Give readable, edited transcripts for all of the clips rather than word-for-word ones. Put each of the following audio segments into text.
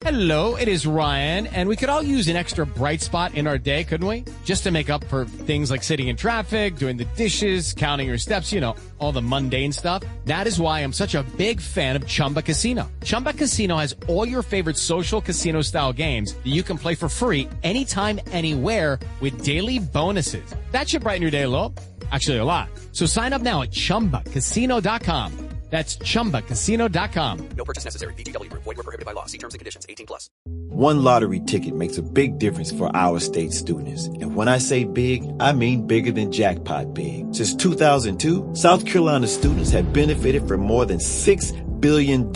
Hello, it is Ryan, and we could all use an extra bright spot in our day, couldn't we? Just to make up for things like sitting in traffic, doing the dishes, counting your steps, you know, all the mundane stuff. That is why I'm such a big fan of Chumba Casino. Chumba Casino has all your favorite social casino-style games that you can play for free anytime, anywhere with daily bonuses. That should brighten your day a little. Actually, a lot. So sign up now at ChumbaCasino.com. That's ChumbaCasino.com. No purchase necessary. VGW Group. Void where prohibited by law. See terms and conditions. 18+. One lottery ticket makes a big difference for our state students. And when I say big, I mean bigger than jackpot big. Since 2002, South Carolina students have benefited from more than $6 billion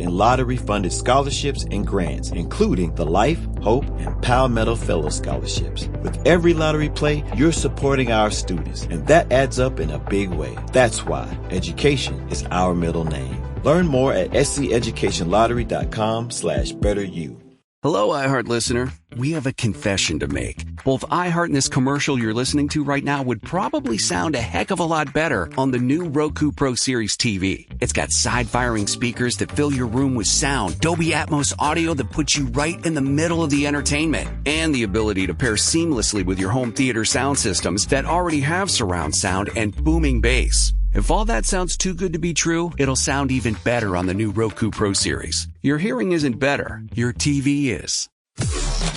in lottery-funded scholarships and grants, including the Life, Hope, and Palmetto Fellow Scholarships. With every lottery play, you're supporting our students, and that adds up in a big way. That's why education is our middle name. Learn more at sceducationlottery.com/betteryou. Hello, iHeart listener. We have a confession to make. Both iHeart and this commercial you're listening to right now would probably sound a heck of a lot better on the new Roku Pro Series TV. It's got side-firing speakers that fill your room with sound, Dolby Atmos audio that puts you right in the middle of the entertainment, and the ability to pair seamlessly with your home theater sound systems that already have surround sound and booming bass. If all that sounds too good to be true, it'll sound even better on the new Roku Pro Series. Your hearing isn't better, your TV is.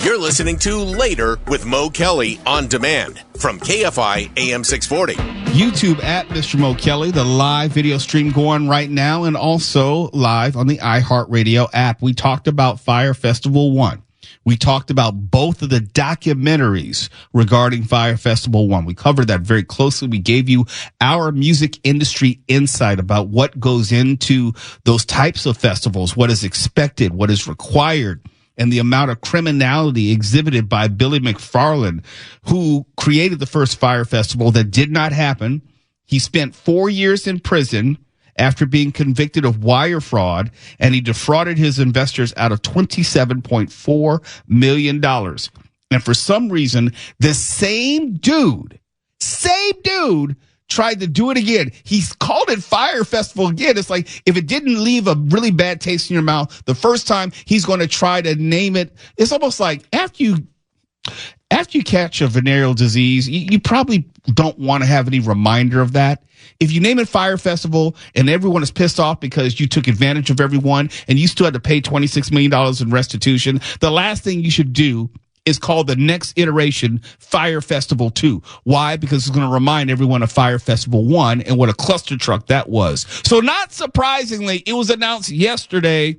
You're listening to Later with Mo Kelly on demand from KFI AM 640. YouTube at Mr. Mo Kelly, the live video stream going right now, and also live on the iHeartRadio app. We talked about Fyre Festival 1. We talked about both of the documentaries regarding Fyre Festival 1. We covered that very closely. We gave you our music industry insight about what goes into those types of festivals, what is expected, what is required, and the amount of criminality exhibited by Billy McFarland, who created the first Fyre Festival that did not happen. He spent 4 years in prison after being convicted of wire fraud, and he defrauded his investors out of $27.4 million. And for some reason, the same dude tried to do it again. He's called it Fyre Festival again. It's like, if it didn't leave a really bad taste in your mouth the first time, he's going to try to name it. It's almost like after you catch a venereal disease, you probably don't want to have any reminder of that. If you name it Fyre Festival and everyone is pissed off because you took advantage of everyone and you still had to pay $26 million in restitution, the last thing you should do is call the next iteration Fyre Festival 2. Why? Because it's going to remind everyone of Fyre Festival 1 and what a cluster truck that was. So not surprisingly, it was announced yesterday.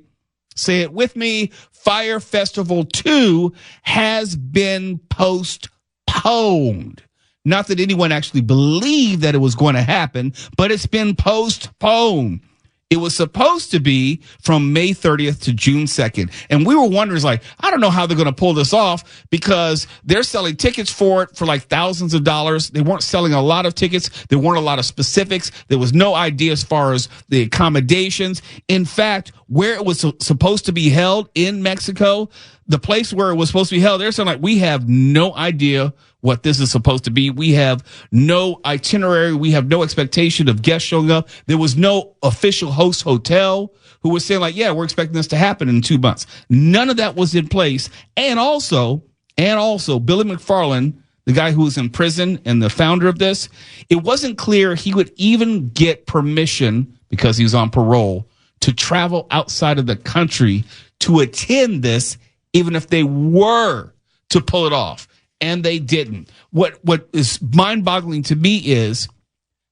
Say it with me. Fyre Festival 2 has been postponed. Not that anyone actually believed that it was going to happen, but it's been postponed. It was supposed to be from May 30th to June 2nd. And we were wondering, like, I don't know how they're going to pull this off because they're selling tickets for it for like thousands of dollars. They weren't selling a lot of tickets. There weren't a lot of specifics. There was no idea as far as the accommodations. In fact, where it was supposed to be held in Mexico, the place where it was supposed to be held, they're saying, like, we have no idea what this is supposed to be. We have no itinerary. We have no expectation of guests showing up. There was no official host hotel who was saying, like, yeah, we're expecting this to happen in 2 months. None of that was in place. And also, Billy McFarland, the guy who was in prison and the founder of this, it wasn't clear he would even get permission, because he was on parole, to travel outside of the country to attend this, even if they were to pull it off. And they didn't. What is mind-boggling to me is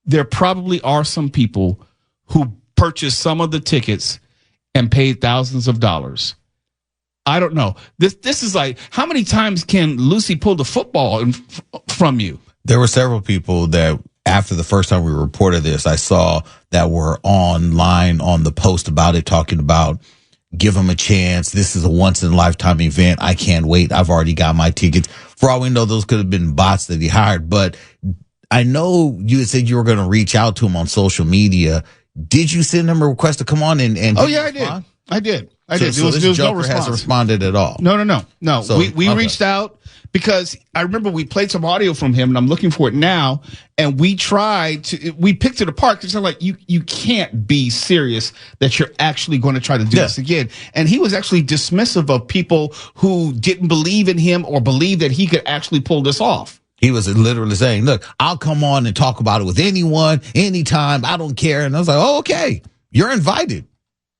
there probably are some people who purchased some of the tickets and paid thousands of dollars. I don't know. This is like, how many times can Lucy pull the football from you? There were several people that, after the first time we reported this, I saw that were online on the post about it, talking about, give them a chance. This is a once-in-a-lifetime event. I can't wait. I've already got my tickets. For all we know, those could have been bots that he hired. But I know you had said you were going to reach out to him on social media. Did you send him a request to come on and oh, yeah, I did. So this Joker hasn't responded at all. No. So, we reached out. because I remember we played some audio from him, and I'm looking for it now, and we picked it apart because I'm like, you can't be serious that you're actually going to try to do this again. And he was actually dismissive of people who didn't believe in him or believe that he could actually pull this off. He was literally saying, look, I'll come on and talk about it with anyone, anytime. I don't care. And I was like, oh, okay, you're invited.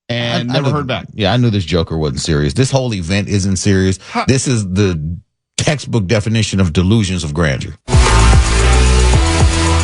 And never heard back. Yeah, I knew this joker wasn't serious. This whole event isn't serious. This is the textbook definition of delusions of grandeur.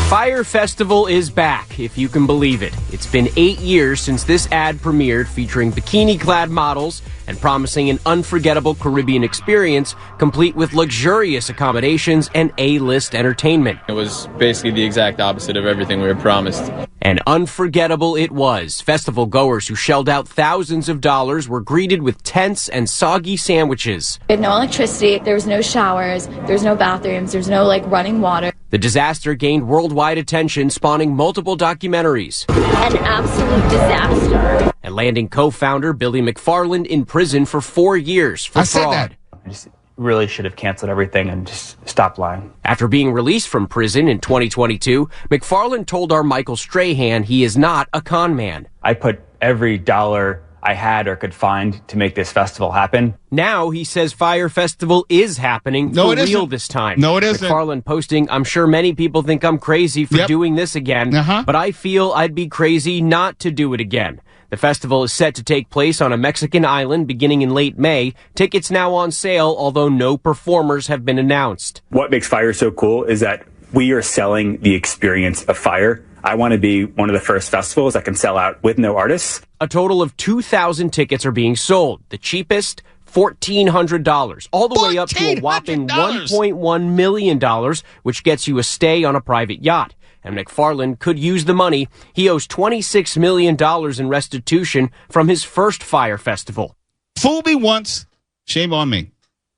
Fyre Festival is back, if you can believe it. It's been 8 years since this ad premiered, featuring bikini-clad models and promising an unforgettable Caribbean experience, complete with luxurious accommodations and A-list entertainment. It was basically the exact opposite of everything we were promised. And unforgettable it was. Festival goers who shelled out thousands of dollars were greeted with tents and soggy sandwiches. We had no electricity, there was no showers, there was no bathrooms, there was no running water. The disaster gained worldwide attention, spawning multiple documentaries. An absolute disaster. And landing co-founder Billy McFarland in prison for 4 years for fraud. I just really should have canceled everything and just stopped lying. After being released from prison in 2022, McFarland told our Michael Strahan he is not a con man. I put every dollar I had or could find to make this festival happen. Now he says Fyre Festival is happening for real this time. No, it isn't. McFarland posting, I'm sure many people think I'm crazy for doing this again, but I feel I'd be crazy not to do it again. The festival is set to take place on a Mexican island beginning in late May. Tickets now on sale, although no performers have been announced. What makes Fyre so cool is that we are selling the experience of Fyre. I want to be one of the first festivals that can sell out with no artists. A total of 2,000 tickets are being sold. The cheapest, $1,400, all the way up to a whopping $1.1 million, which gets you a stay on a private yacht. And McFarland could use the money. He owes $26 million in restitution from his first Fyre Festival. Fool me once, shame on me.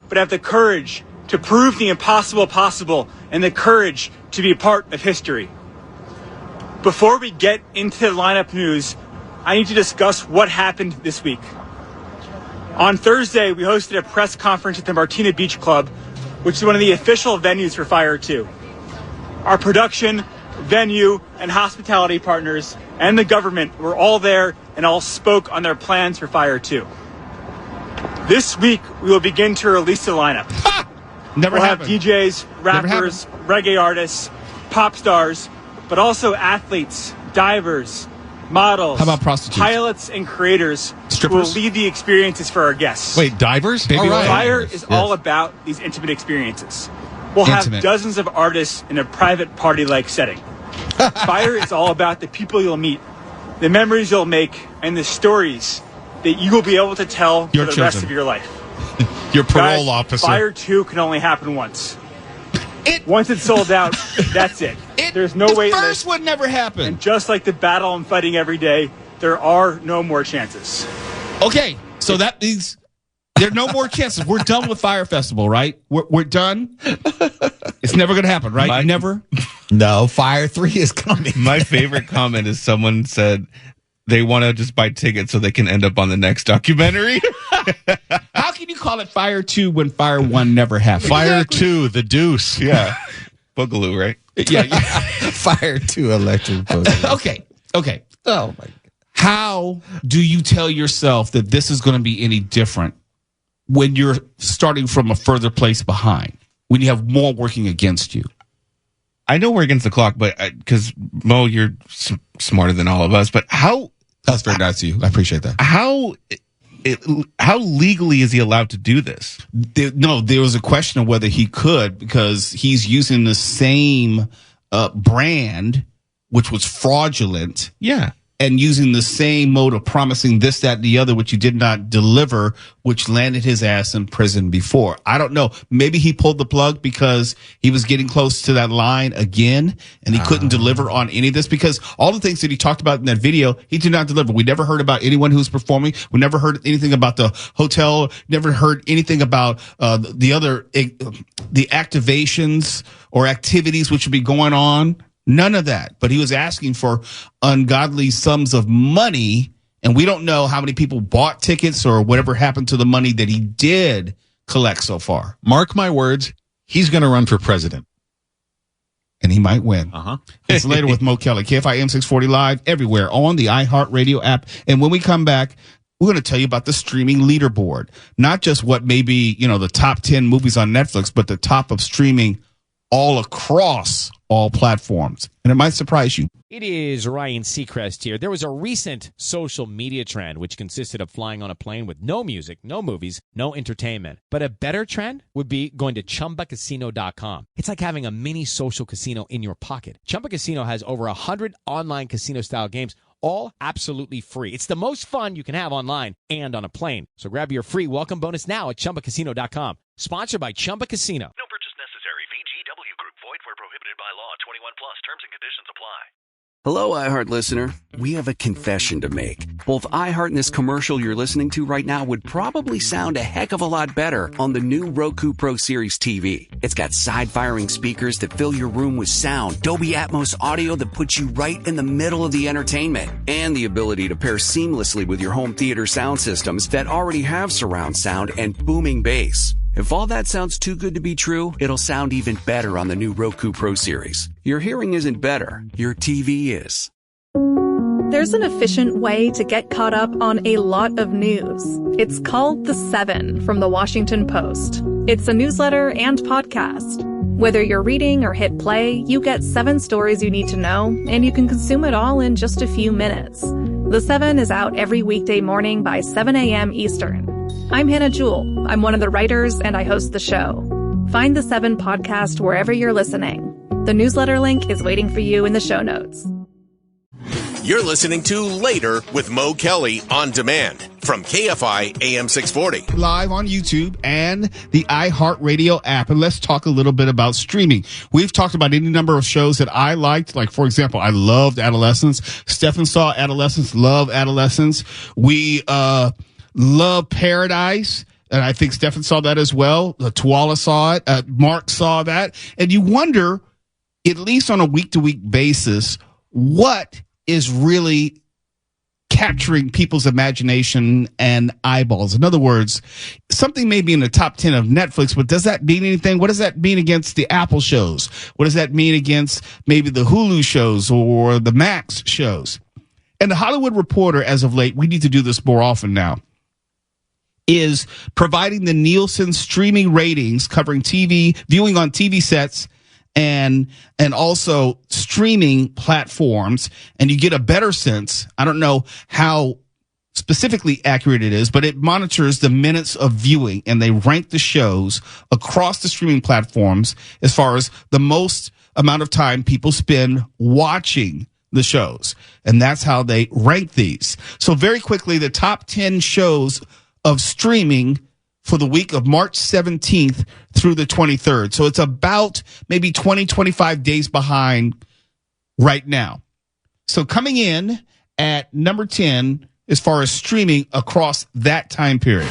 But have the courage to prove the impossible possible and the courage to be a part of history. Before we get into the lineup news, I need to discuss what happened this week. On Thursday, we hosted a press conference at the Martina Beach Club, which is one of the official venues for Fyre 2. Our production, venue, and hospitality partners and the government were all there and all spoke on their plans for Fyre 2. This week, we will begin to release the lineup. We'll have DJs, rappers, reggae artists, pop stars, but also athletes, divers, models, how about prostitutes, pilots, and creators strippers who will lead the experiences for our guests. Wait, divers? Fyre is all about these intimate experiences. We'll have dozens of artists in a private party-like setting. Fyre is all about the people you'll meet, the memories you'll make, and the stories that you will be able to tell for the rest of your life. Your parole officer. Fyre 2 can only happen once. Once it's sold out, that's it. There's no wait list. The first would never happen. And just like the battle I'm fighting every day, there are no more chances. Okay, so that means there are no more chances. We're done with Fyre Festival, right? We're done. It's never going to happen, right? Never? No, Fyre 3 is coming. My favorite comment is someone said they want to just buy tickets so they can end up on the next documentary. How can you call it Fyre 2 when Fyre 1 never happened? Fyre 2, the deuce. Yeah. Boogaloo, right? Yeah. Fyre 2 electric boogaloo. Okay. Oh, my God. How do you tell yourself that this is going to be any different when you're starting from a further place behind, when you have more working against you? I know we're against the clock, but because Mo, you're smarter than all of us, but how... That's very nice of you. I appreciate that. How legally is he allowed to do this? There was a question of whether he could, because he's using the same brand, which was fraudulent. Yeah. And using the same mode of promising this, that, and the other, which he did not deliver, which landed his ass in prison before. I don't know. Maybe he pulled the plug because he was getting close to that line again, and he couldn't deliver on any of this, because all the things that he talked about in that video, he did not deliver. We never heard about anyone who's performing. We never heard anything about the hotel. Never heard anything about the activations or activities which would be going on. None of that. But he was asking for ungodly sums of money, and we don't know how many people bought tickets or whatever happened to the money that he did collect so far. Mark my words, He's going to run for president. And he might win. It's later with Mo Kelly, KFI AM 640 Live, everywhere on the iHeartRadio app. And when we come back, we're going to tell you about the streaming leaderboard. Not just what may be, the top 10 movies on Netflix, but the top of streaming all across all platforms. And it might surprise you. It is Ryan Seacrest here. There was a recent social media trend which consisted of flying on a plane with no music, no movies, no entertainment. But a better trend would be going to ChumbaCasino.com. It's like having a mini social casino in your pocket. Chumba Casino has over 100 online casino-style games, all absolutely free. It's the most fun you can have online and on a plane. So grab your free welcome bonus now at ChumbaCasino.com. Sponsored by Chumba Casino. No purchase necessary. VGW Group. Void where prohibited by law. 21 plus. Terms and conditions apply. Hello, iHeart listener. We have a confession to make. Both iHeart and this commercial you're listening to right now would probably sound a heck of a lot better on the new Roku Pro Series TV. It's got side-firing speakers that fill your room with sound, Dolby Atmos audio that puts you right in the middle of the entertainment, and the ability to pair seamlessly with your home theater sound systems that already have surround sound and booming bass. If all that sounds too good to be true, it'll sound even better on the new Roku Pro Series. Your hearing isn't better, your TV is. There's an efficient way to get caught up on a lot of news. It's called The 7 from The Washington Post. It's a newsletter and podcast. Whether you're reading or hit play, you get 7 stories you need to know, and you can consume it all in just a few minutes. The 7 is out every weekday morning by 7 a.m. Eastern. I'm Hannah Jewell. I'm one of the writers, and I host the show. Find The 7 podcast wherever you're listening. The newsletter link is waiting for you in the show notes. You're listening to Later with Mo Kelly on demand from KFI AM 640. Live on YouTube and the iHeartRadio app. And let's talk a little bit about streaming. We've talked about any number of shows that I liked. Like, for example, I loved Adolescence. Stefan saw Adolescence, love Adolescence. We love Paradise. And I think Stefan saw that as well. Tuala saw it. Mark saw that. And you wonder, at least on a week-to-week basis, what is really capturing people's imagination and eyeballs. In other words, something may be in the top 10 of Netflix, but does that mean anything? What does that mean against the Apple shows? What does that mean against maybe the Hulu shows or the Max shows? And the Hollywood Reporter, as of late, we need to do this more often now, is providing the Nielsen streaming ratings covering TV, viewing on TV sets, and also streaming platforms, and you get a better sense. I don't know how specifically accurate it is, but it monitors the minutes of viewing, and they rank the shows across the streaming platforms as far as the most amount of time people spend watching the shows. And that's how they rank these. So very quickly, the top 10 shows of streaming for the week of March 17th through the 23rd. So it's about maybe 20, 25 days behind right now. So coming in at number 10 as far as streaming across that time period.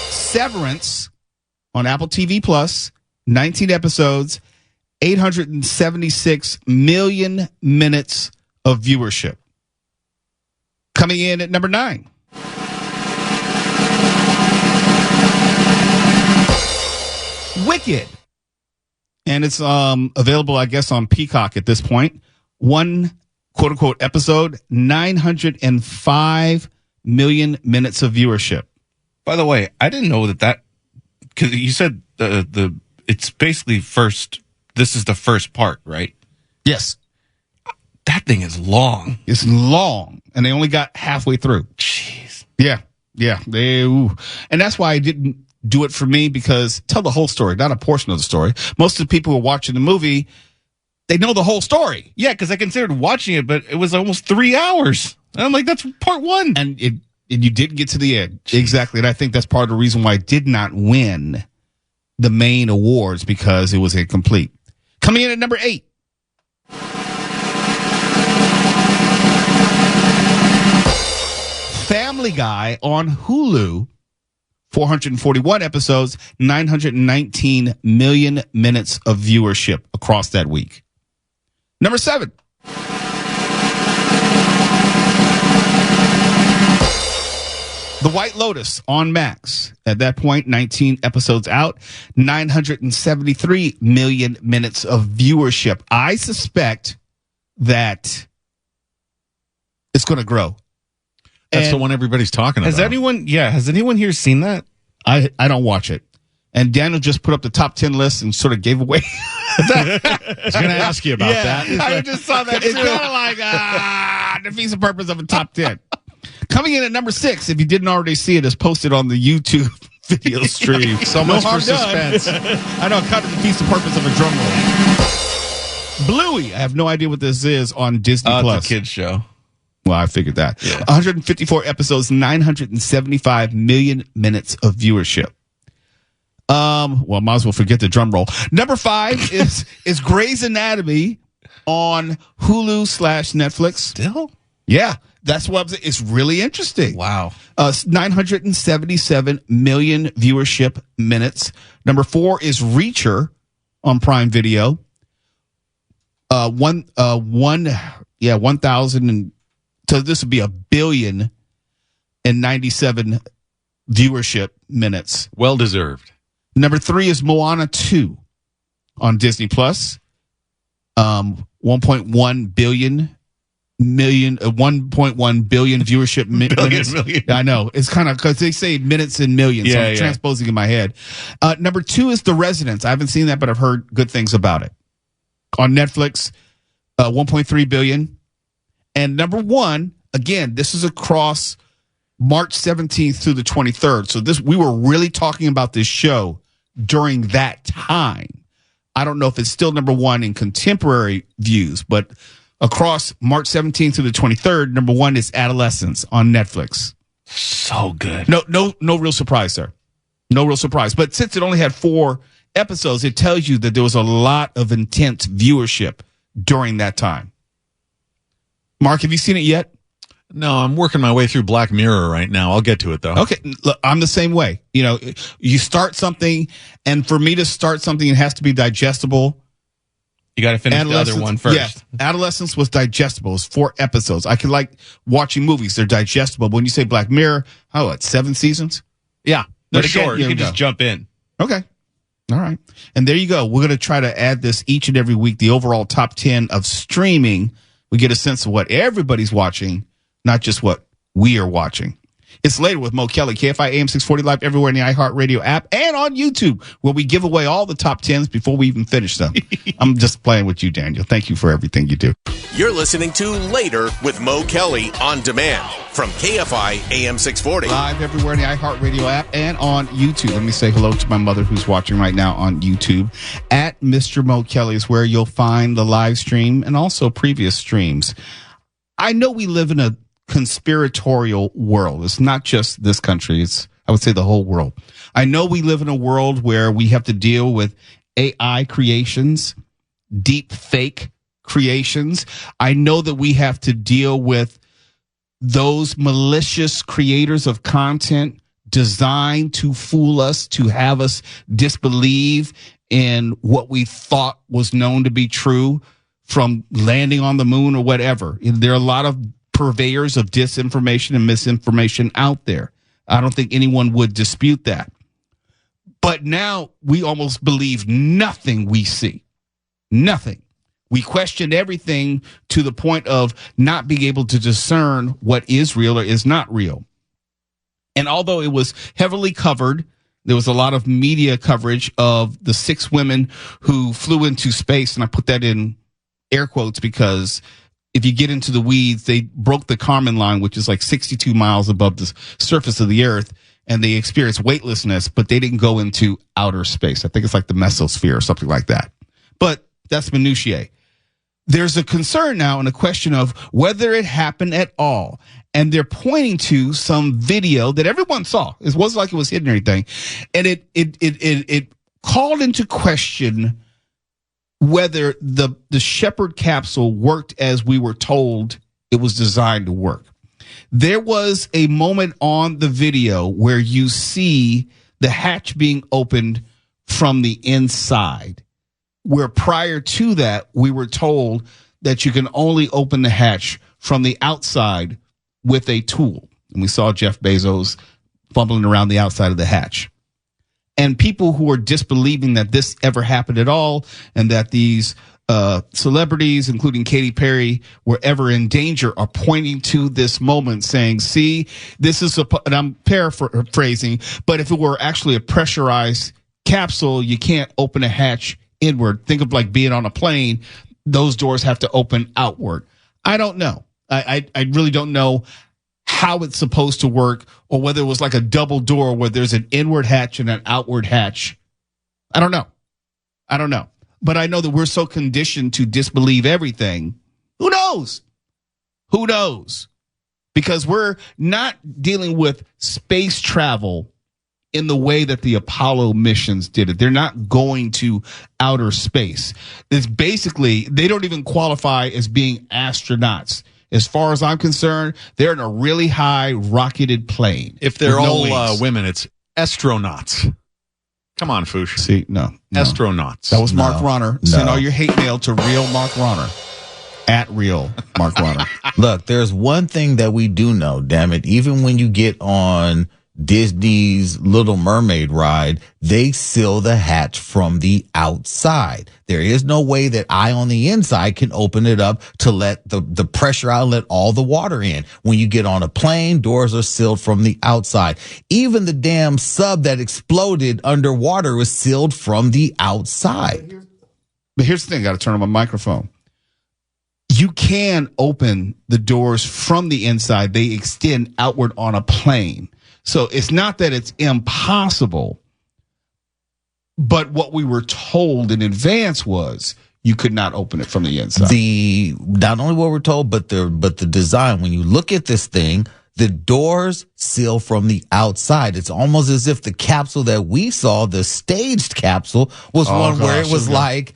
Severance on Apple TV Plus, 19 episodes, 876 million minutes of viewership. Coming in at number 9. Wicked. And it's available, I guess, on Peacock at this point. One quote-unquote episode, 905 million minutes of viewership. By the way, I didn't know that because you said it's basically this is the first part, right? Yes. That thing is long. It's long, and they only got halfway through. Jeez. Yeah. And that's why I didn't do it for me, because tell the whole story, not a portion of the story. Most of the people who are watching the movie, they know the whole story. Yeah, because I considered watching it, but it was almost 3 hours. And I'm like, that's part 1. And you didn't get to the end. Jeez. Exactly. And I think that's part of the reason why I did not win the main awards, because it was incomplete. Coming in at number 8. Family Guy on Hulu, 441 episodes, 919 million minutes of viewership across that week. Number 7. The White Lotus on Max. At that point, 19 episodes out, 973 million minutes of viewership. I suspect that it's going to grow. That's the one everybody's talking about. Has anyone here seen that? I don't watch it. And Daniel just put up the top 10 list and sort of gave away. I was going to ask you about that. I just saw that. It's kind of like, defeats the purpose of a top 10. Coming in at number 6, if you didn't already see it, is posted on the YouTube video stream. So much for suspense. I know, it kind of defeats the purpose of a drum roll. Bluey. I have no idea what this is on Disney Plus. It's a kid's show. Well, I figured that. Yeah. 154 episodes, 975 million minutes of viewership. Well, might as well forget the drum roll. Number 5 is Grey's Anatomy on Hulu/Netflix. Still? Yeah, that's what I'm saying. It's really interesting. Wow. 977 million viewership minutes. Number 4 is Reacher on Prime Video. 1,000 and so this would be 1,000,000,097 viewership minutes. Well deserved. Number 3 is Moana 2 on Disney Plus. 1.1 billion viewership minutes. I know. It's kind of because they say minutes and millions. So I'm transposing in my head. Number 2 is The Residence. I haven't seen that, but I've heard good things about it. On Netflix, 1.3 billion. And number 1, again, this is across March 17th through the 23rd. So we were really talking about this show during that time. I don't know if it's still number 1 in contemporary views, but across March 17th through the 23rd, number 1 is Adolescence on Netflix. So good. No real surprise there. No real surprise. But since it only had 4 episodes, it tells you that there was a lot of intense viewership during that time. Mark, have you seen it yet? No, I'm working my way through Black Mirror right now. I'll get to it, though. Okay. Look, I'm the same way. You know, you start something, and for me to start something, it has to be digestible. You got to finish the other one first. Yeah, Adolescence was digestible. It was 4 episodes. I can like watching movies. They're digestible. But when you say Black Mirror, 7 seasons? Yeah. They're But short. again, you can just jump in. Okay. All right. And there you go. We're going to try to add this each and every week, the overall top 10 of streaming. We get a sense of what everybody's watching, not just what we are watching. It's Later with Mo Kelly, KFI AM 640 live everywhere in the iHeartRadio app and on YouTube, where we give away all the top 10s before we even finish them. I'm just playing with you, Daniel. Thank you for everything you do. You're listening to Later with Mo Kelly on demand from KFI AM 640. Live everywhere in the iHeartRadio app and on YouTube. Let me say hello to my mother who's watching right now on YouTube. At Mr. Mo Kelly is where you'll find the live stream and also previous streams. I know we live in a conspiratorial world. It's not just this country. It's, I would say, the whole world. I know we live in a world where we have to deal with AI creations, deep fake creations. I know that we have to deal with those malicious creators of content designed to fool us, to have us disbelieve in what we thought was known to be true, from landing on the moon or whatever. There are a lot of purveyors of disinformation and misinformation out there. I don't think anyone would dispute that. But now we almost believe nothing we see. Nothing. We question everything to the point of not being able to discern what is real or is not real. And although it was heavily covered, there was a lot of media coverage of the 6 women who flew into space, and I put that in air quotes because if you get into the weeds, they broke the Kármán line, which is like 62 miles above the surface of the earth, and they experienced weightlessness, but they didn't go into outer space. I think it's like the mesosphere or something like that. But that's minutiae. There's a concern now and a question of whether it happened at all. And they're pointing to some video that everyone saw. It wasn't like it was hidden or anything. And it called into question whether the Shepard capsule worked as we were told it was designed to work. There was a moment on the video where you see the hatch being opened from the inside, where prior to that, we were told that you can only open the hatch from the outside with a tool. and we saw Jeff Bezos fumbling around the outside of the hatch. And people who are disbelieving that this ever happened at all and that these celebrities, including Katy Perry, were ever in danger are pointing to this moment saying, see, this is and I'm paraphrasing, but if it were actually a pressurized capsule, you can't open a hatch inward. Think of like being on a plane. Those doors have to open outward. I don't know. I really don't know how it's supposed to work or whether it was like a double door where there's an inward hatch and an outward hatch. I don't know. But I know that we're so conditioned to disbelieve everything. Who knows? Because we're not dealing with space travel in the way that the Apollo missions did it. They're not going to outer space. It's basically, they don't even qualify as being astronauts. As far as I'm concerned, they're in a really high rocketed plane. If they're all women, it's astronauts. Come on, Foosh. See, no. Astronauts. That was Mark Ronner. Send all your hate mail to real Mark Ronner. At real Mark Ronner. Look, there's one thing that we do know, damn it. Even when you get on Disney's Little Mermaid ride, they seal the hatch from the outside. There is no way that I on the inside can open it up to let the pressure out, let all the water in. When you get on a plane, doors are sealed from the outside. Even the damn sub that exploded underwater was sealed from the outside. But here's the thing, I got to turn on my microphone. You can open the doors from the inside. They extend outward on a plane. So it's not that it's impossible, but what we were told in advance was you could not open it from the inside. Not only what we're told, but the design. When you look at this thing, the doors seal from the outside. It's almost as if the capsule that we saw, the staged capsule, was where it was like,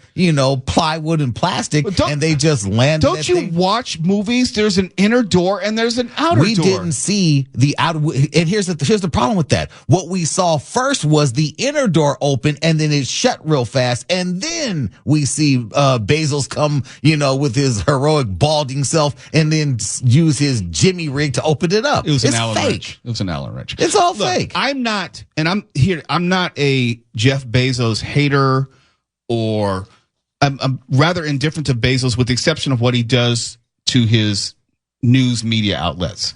plywood and plastic, and they just landed. Don't you watch movies? There's an inner door and there's an outer door. We didn't see the outer. And here's the problem with that. What we saw first was the inner door open and then it shut real fast, and then we see Bezos come, with his heroic balding self, and then use his Jimmy rig to open it up. It was it's an Allen fake. wrench. It was an Allen wrench. It's all fake. I'm not a Jeff Bezos hater, or I'm rather indifferent to Bezos with the exception of what he does to his news media outlets.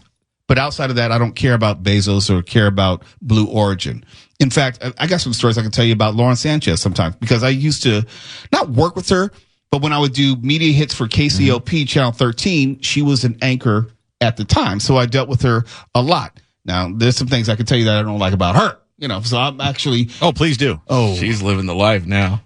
But outside of that, I don't care about Bezos or care about Blue Origin. In fact, I got some stories I can tell you about Lauren Sanchez sometimes, because I used to not work with her, but when I would do media hits for KCOP Channel 13, she was an anchor at the time. So I dealt with her a lot. Now, there's some things I can tell you that I don't like about her. So I'm actually... Oh, please do. Oh, she's living the life now.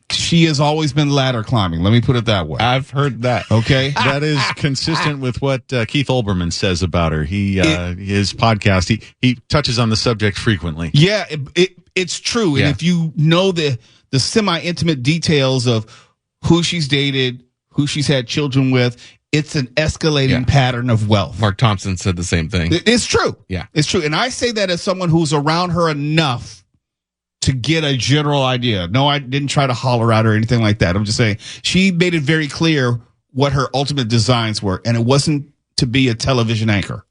She has always been ladder climbing. Let me put it that way. I've heard that. Okay. That is consistent with what Keith Olbermann says about her. His podcast, he touches on the subject frequently. Yeah, it's true. Yeah. And if you know the semi-intimate details of who she's dated, who she's had children with, it's an escalating pattern of wealth. Mark Thompson said the same thing. It's true. Yeah. It's true. And I say that as someone who's around her enough to get a general idea. No, I didn't try to holler at her or anything like that. I'm just saying she made it very clear what her ultimate designs were, and it wasn't to be a television anchor.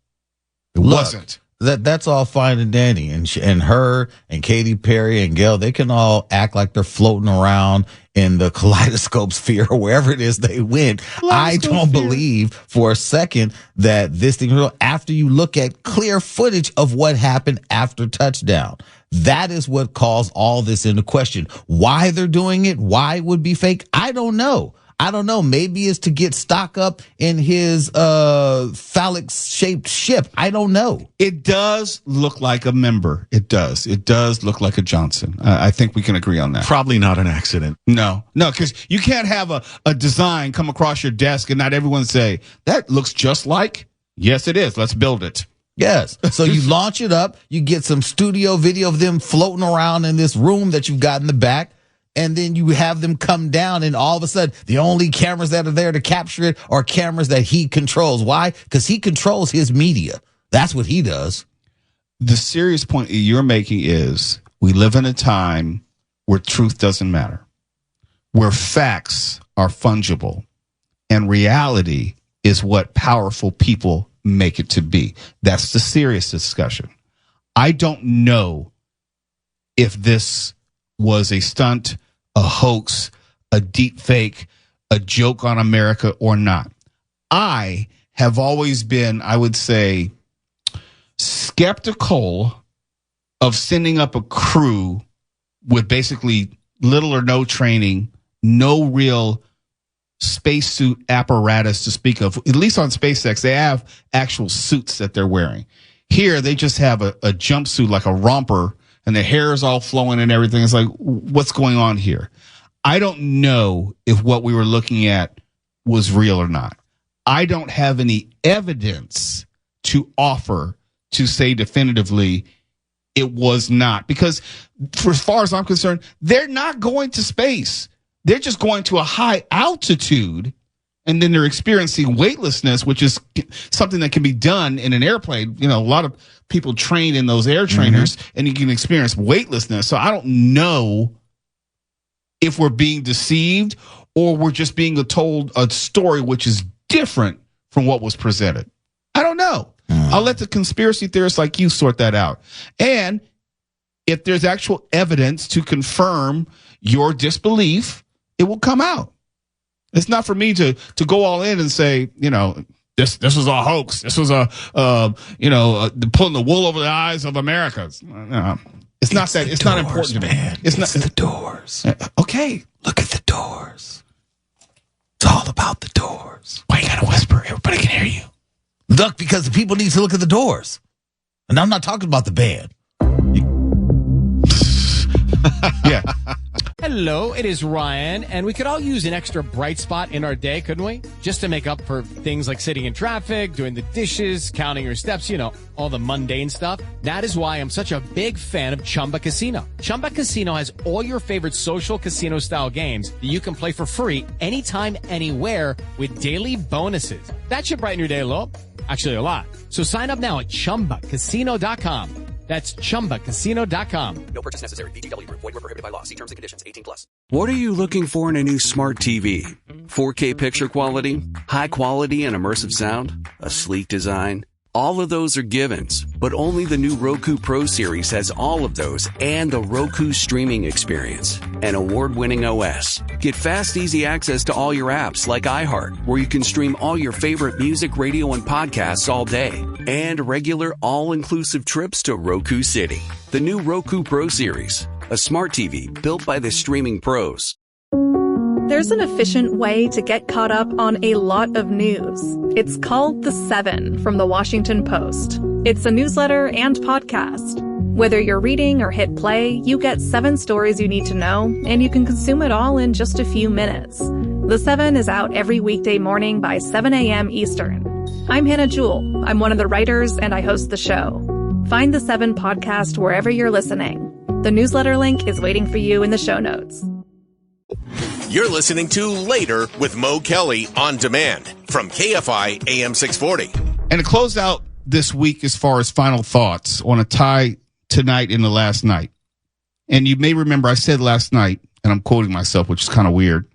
It wasn't. That's all fine and dandy, and her and Katy Perry and Gail, they can all act like they're floating around in the kaleidoscope sphere or wherever it is they went. I don't believe for a second that this thing, after you look at clear footage of what happened after touchdown, that is what calls all this into question. Why they're doing it, why it would be fake, I don't know. Maybe it's to get stock up in his phallic-shaped ship. I don't know. It does look like a member. It does. It does look like a Johnson. I think we can agree on that. Probably not an accident. No, because you can't have a design come across your desk and not everyone say, that looks just like. Yes, it is. Let's build it. Yes. So you launch it up. You get some studio video of them floating around in this room that you've got in the back. And then you have them come down, and all of a sudden, the only cameras that are there to capture it are cameras that he controls. Why? Because he controls his media. That's what he does. The serious point you're making is we live in a time where truth doesn't matter, where facts are fungible, and reality is what powerful people make it to be. That's the serious discussion. I don't know if this was a stunt, a hoax, a deep fake, a joke on America or not. I have always been, I would say, skeptical of sending up a crew with basically little or no training, no real spacesuit apparatus to speak of. At least on SpaceX, they have actual suits that they're wearing. Here, they just have a jumpsuit, like a romper, and the hair is all flowing and everything. It's like, what's going on here? I don't know if what we were looking at was real or not. I don't have any evidence to offer to say definitively it was not. Because for as far as I'm concerned, they're not going to space. They're just going to a high altitude, and then they're experiencing weightlessness, which is something that can be done in an airplane. You know, a lot of people train in those air trainers, and you can experience weightlessness. So I don't know if we're being deceived or we're just being told a story which is different from what was presented. I don't know. I'll let the conspiracy theorists like you sort that out. And if there's actual evidence to confirm your disbelief, it will come out. It's not for me to go all in and say, you know, this was a hoax. This was pulling the wool over the eyes of America. It's not that. It's not important to me. It's not the doors. Okay, look at the doors. It's all about the doors. Why you gotta whisper? Everybody can hear you. Look, because the people need to look at the doors. And I'm not talking about the band. Yeah. Hello, it is Ryan, and we could all use an extra bright spot in our day, couldn't we? Just to make up for things like sitting in traffic, doing the dishes, counting your steps, you know, all the mundane stuff. That is why I'm such a big fan of Chumba Casino. Chumba Casino has all your favorite social casino-style games that you can play for free anytime, anywhere with daily bonuses. That should brighten your day a little. Actually, a lot. So sign up now at ChumbaCasino.com. That's ChumbaCasino.com. No purchase necessary. VGW Group. Void where prohibited by law. See terms and conditions. 18+. What are you looking for in a new smart TV? 4K picture quality? High quality and immersive sound? A sleek design? All of those are givens, but only the new Roku Pro Series has all of those and the Roku streaming experience, an award-winning OS. Get fast, easy access to all your apps like iHeart, where you can stream all your favorite music, radio, and podcasts all day, and regular all-inclusive trips to Roku City. The new Roku Pro Series, a smart TV built by the streaming pros. There's an efficient way to get caught up on a lot of news. It's called The 7 from the Washington Post. It's a newsletter and podcast. Whether you're reading or hit play, you get 7 stories you need to know, and you can consume it all in just a few minutes. The 7 is out every weekday morning by 7 a.m. Eastern. I'm Hannah Jewell. I'm one of the writers, and I host the show. Find The 7 podcast wherever you're listening. The newsletter link is waiting for you in the show notes. You're listening to Later with Mo Kelly on demand from KFI AM 640. And to close out this week, as far as final thoughts, I want to tie tonight into last night. And you may remember I said last night, and I'm quoting myself, which is kind of weird,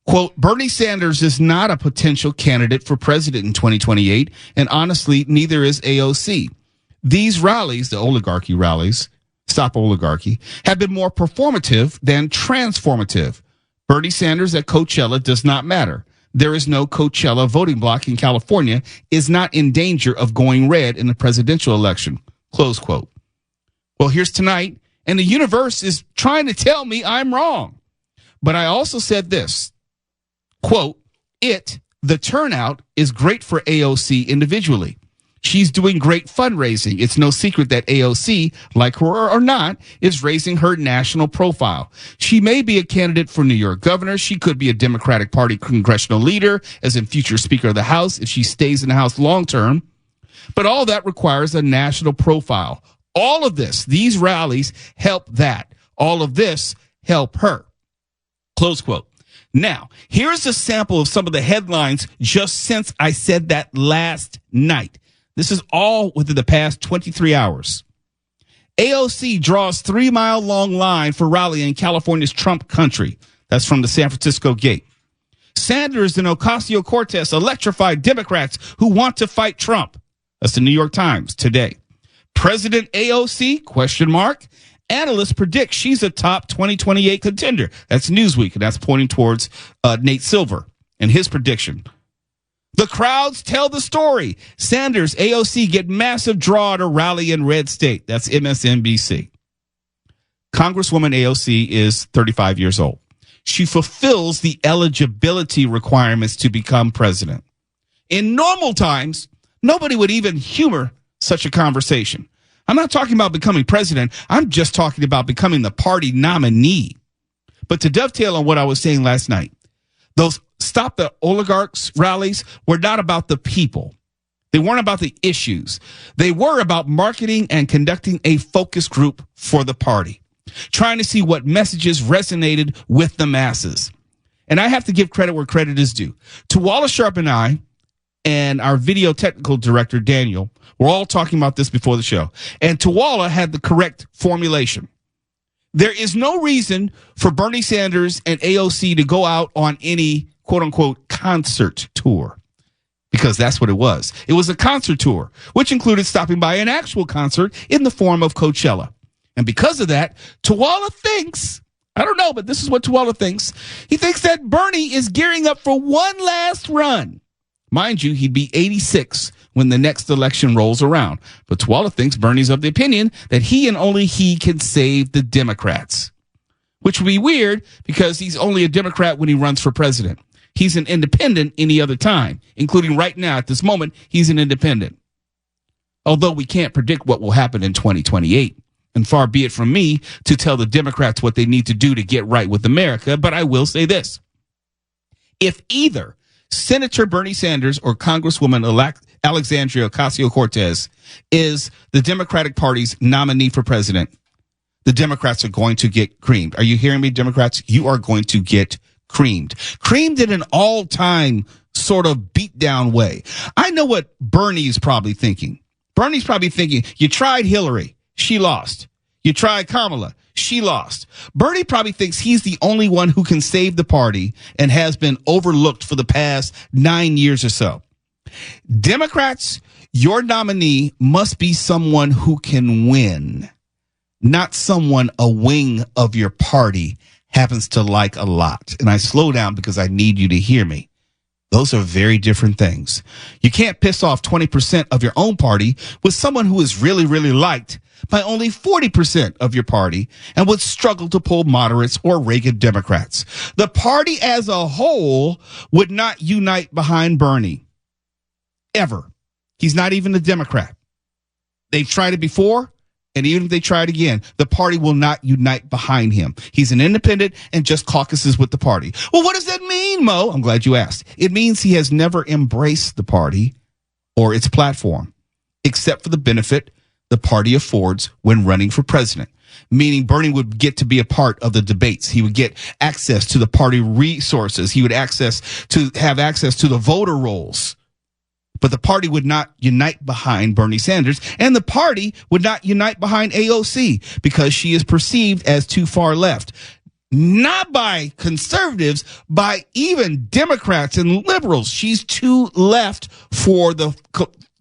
quote, Bernie Sanders is not a potential candidate for president in 2028, and honestly, neither is AOC. These rallies, the oligarchy rallies, Stop Oligarchy, have been more performative than transformative. Bernie Sanders at Coachella does not matter. There is no Coachella voting bloc in California, is not in danger of going red in the presidential election. Close quote. Well, here's tonight, and the universe is trying to tell me I'm wrong. But I also said this, quote, the turnout is great for AOC individually. She's doing great fundraising. It's no secret that AOC, like her or not, is raising her national profile. She may be a candidate for New York governor. She could be a Democratic Party congressional leader, as in future Speaker of the House, if she stays in the House long term. But all that requires a national profile. All of this, these rallies help that. All of this help her. Close quote. Now, here's a sample of some of the headlines just since I said that last night. This is all within the past 23 hours. AOC draws 3-mile-long line for rally in California's Trump country. That's from the San Francisco Gate. Sanders and Ocasio-Cortez electrified Democrats who want to fight Trump. That's the New York Times today. President AOC, question mark. Analysts predict she's a top 2028 contender. That's Newsweek, and that's pointing towards Nate Silver and his prediction. The crowds tell the story. Sanders, AOC get massive draw at a rally in red state. That's MSNBC. Congresswoman AOC is 35 years old. She fulfills the eligibility requirements to become president. In normal times, nobody would even humor such a conversation. I'm not talking about becoming president. I'm just talking about becoming the party nominee. But to dovetail on what I was saying last night, those Stop the Oligarchs rallies were not about the people. They weren't about the issues. They were about marketing and conducting a focus group for the party, trying to see what messages resonated with the masses. And I have to give credit where credit is due. Tawala Sharp and I and our video technical director, Daniel, were all talking about this before the show. And Tawala had the correct formulation. There is no reason for Bernie Sanders and AOC to go out on any quote-unquote concert tour, because that's what it was. It was a concert tour, which included stopping by an actual concert in the form of Coachella. And because of that, Tawala thinks, I don't know, but this is what Tawala thinks. He thinks that Bernie is gearing up for one last run. Mind you, he'd be 86 when the next election rolls around. But Tawala thinks Bernie's of the opinion that he and only he can save the Democrats, which would be weird because he's only a Democrat when he runs for president. He's an independent any other time, including right now at this moment, he's an independent. Although we can't predict what will happen in 2028. And far be it from me to tell the Democrats what they need to do to get right with America, but I will say this. If either Senator Bernie Sanders or Congresswoman Alexandria Ocasio-Cortez is the Democratic Party's nominee for president, the Democrats are going to get creamed. Are you hearing me, Democrats? You are going to get creamed. Creamed in an all-time sort of beatdown way. I know what Bernie is probably thinking. Bernie's probably thinking, you tried Hillary. She lost. You tried Kamala. She lost. Bernie probably thinks he's the only one who can save the party and has been overlooked for the past 9 years or so. Democrats, your nominee must be someone who can win, not someone a wing of your party happens to like a lot. And I slow down because I need you to hear me. Those are very different things. You can't piss off 20% of your own party with someone who is really, really liked by only 40% of your party and would struggle to pull moderates or Reagan Democrats. The party as a whole would not unite behind Bernie. Ever. He's not even a Democrat. They've tried it before. And even if they try it again, the party will not unite behind him. He's an independent and just caucuses with the party. Well, what does that mean, Mo? I'm glad you asked. It means he has never embraced the party or its platform, except for the benefit the party affords when running for president. Meaning Bernie would get to be a part of the debates. He would get access to the party resources. He would have access to the voter rolls. But the party would not unite behind Bernie Sanders, and the party would not unite behind AOC because she is perceived as too far left. Not by conservatives, by even Democrats and liberals. She's too left for the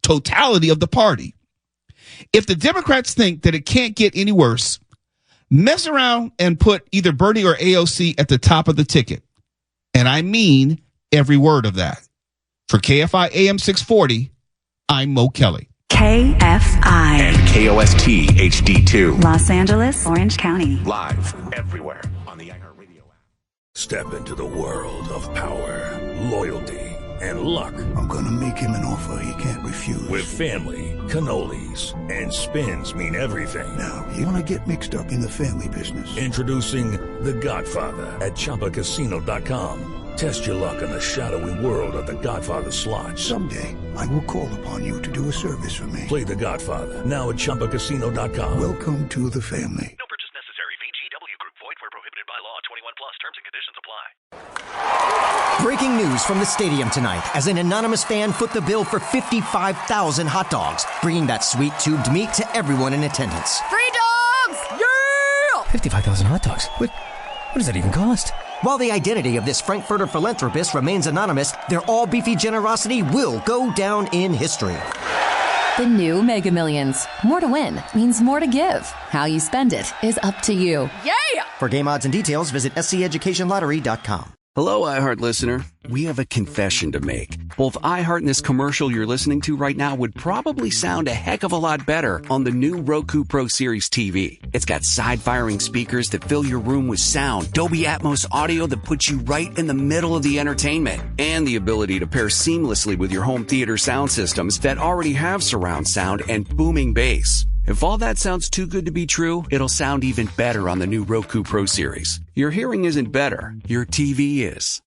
totality of the party. If the Democrats think that it can't get any worse, mess around and put either Bernie or AOC at the top of the ticket. And I mean every word of that. For KFI AM 640, I'm Mo Kelly. KFI. And KOST HD2. Los Angeles, Orange County. Live everywhere on the iHeartRadio app. Step into the world of power, loyalty, and luck. I'm going to make him an offer he can't refuse. With family, cannolis, and spins mean everything. Now, you want to get mixed up in the family business. Introducing The Godfather at ChumbaCasino.com. Test your luck in the shadowy world of The Godfather slot. Someday, I will call upon you to do a service for me. Play The Godfather, now at ChumbaCasino.com. Welcome to the family. No purchase necessary. VGW Group. Void where prohibited by law. 21 plus. Terms and conditions apply. Breaking news from the stadium tonight as an anonymous fan foot the bill for 55,000 hot dogs, bringing that sweet tubed meat to everyone in attendance. Free dogs! Yeah! 55,000 hot dogs? What does that even cost? While the identity of this Frankfurter philanthropist remains anonymous, their all-beefy generosity will go down in history. The new Mega Millions. More to win means more to give. How you spend it is up to you. Yeah! For game odds and details, visit sceducationlottery.com. Hello, iHeart listener. We have a confession to make. Both iHeart and this commercial you're listening to right now would probably sound a heck of a lot better on the new Roku Pro Series TV. It's got side-firing speakers that fill your room with sound, Dolby Atmos audio that puts you right in the middle of the entertainment, and the ability to pair seamlessly with your home theater sound systems that already have surround sound and booming bass. If all that sounds too good to be true, it'll sound even better on the new Roku Pro Series. Your hearing isn't better, your TV is.